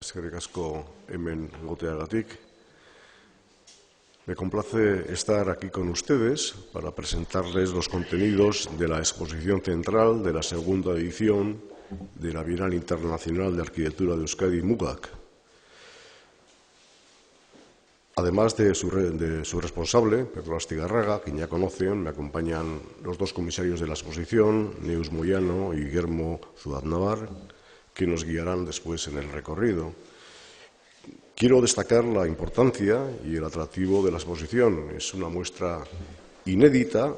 Eskerrik asko hemen egoteagatik. Me complace estar aquí con ustedes para presentarles los contenidos de la exposición central de la segunda edición de la Bienal Internacional de Arquitectura de Euskadi, MUGAC. Además de su responsable, Pedro Astigarraga, quien ya conocen, me acompañan los dos comisarios de la exposición, Neus Moyano y Guillermo Zuaznavar, que nos guiarán después en el recorrido. Quiero destacar la importancia y el atractivo de la exposición. Es una muestra inédita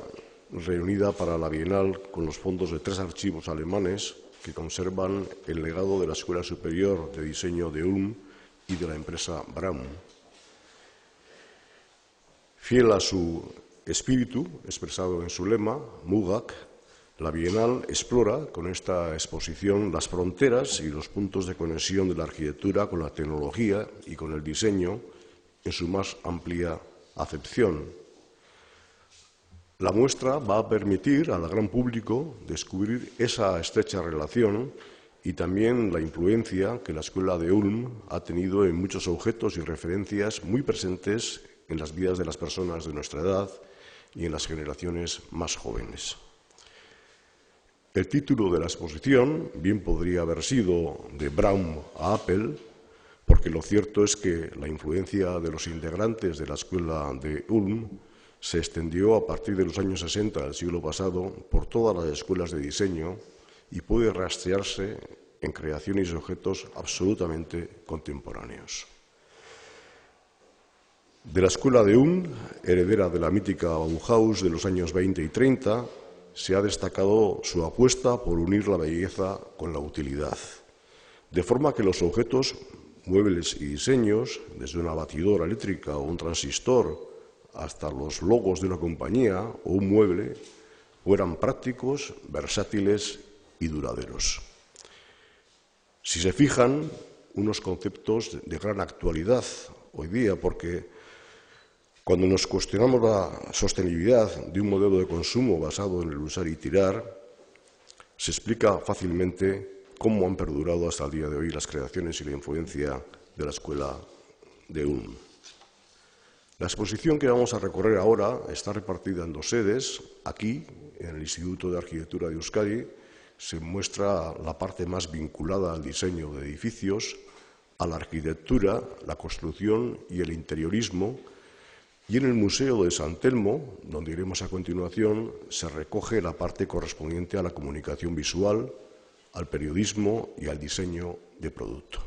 reunida para la Bienal con los fondos de 3 archivos alemanes que conservan el legado de la Escuela Superior de Diseño de Ulm y de la empresa Braun. Fiel a su espíritu, expresado en su lema, MUGAC, la Bienal explora con esta exposición las fronteras y los puntos de conexión de la arquitectura con la tecnología y con el diseño en su más amplia acepción. La muestra va a permitir al gran público descubrir esa estrecha relación y también la influencia que la Escuela de Ulm ha tenido en muchos objetos y referencias muy presentes en las vidas de las personas de nuestra edad y en las generaciones más jóvenes. El título de la exposición bien podría haber sido de Braun a Apple, porque lo cierto es que la influencia de los integrantes de la Escuela de Ulm se extendió a partir de los años 60 del siglo pasado por todas las escuelas de diseño y puede rastrearse en creaciones y objetos absolutamente contemporáneos. De la Escuela de Ulm, heredera de la mítica Bauhaus de los años 20 y 30, se ha destacado su apuesta por unir la belleza con la utilidad, de forma que los objetos, muebles y diseños, desde una batidora eléctrica o un transistor hasta los logos de una compañía o un mueble, fueran prácticos, versátiles y duraderos. Si se fijan, unos conceptos de gran actualidad hoy día, porque cuando nos cuestionamos la sostenibilidad de un modelo de consumo basado en el usar y tirar, se explica fácilmente cómo han perdurado hasta el día de hoy las creaciones y la influencia de la Escuela de Ulm. La exposición que vamos a recorrer ahora está repartida en 2 sedes. Aquí, en el Instituto de Arquitectura de Euskadi, se muestra la parte más vinculada al diseño de edificios, a la arquitectura, la construcción y el interiorismo. Y en el Museo de San Telmo, donde iremos a continuación, se recoge la parte correspondiente a la comunicación visual, al periodismo y al diseño de producto.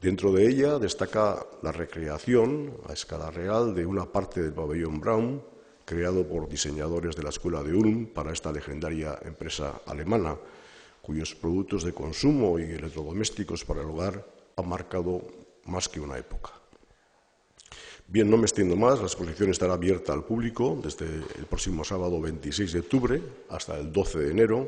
Dentro de ella destaca la recreación a escala real de una parte del pabellón Braun, creado por diseñadores de la Escuela de Ulm para esta legendaria empresa alemana, cuyos productos de consumo y electrodomésticos para el hogar han marcado más que una época. Bien, no me extiendo más, la exposición estará abierta al público desde el próximo sábado 26 de octubre hasta el 12 de enero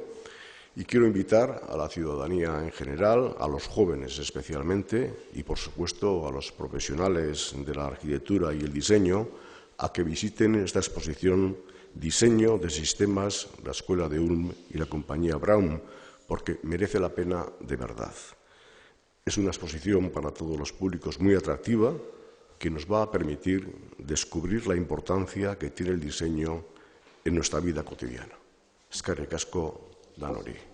y quiero invitar a la ciudadanía en general, a los jóvenes especialmente y, por supuesto, a los profesionales de la arquitectura y el diseño a que visiten esta exposición Diseño de Sistemas, la Escuela de Ulm y la compañía Braun, porque merece la pena de verdad. Es una exposición para todos los públicos muy atractiva, que nos va a permitir descubrir la importancia que tiene el diseño en nuestra vida cotidiana. Eskerrik asko danori.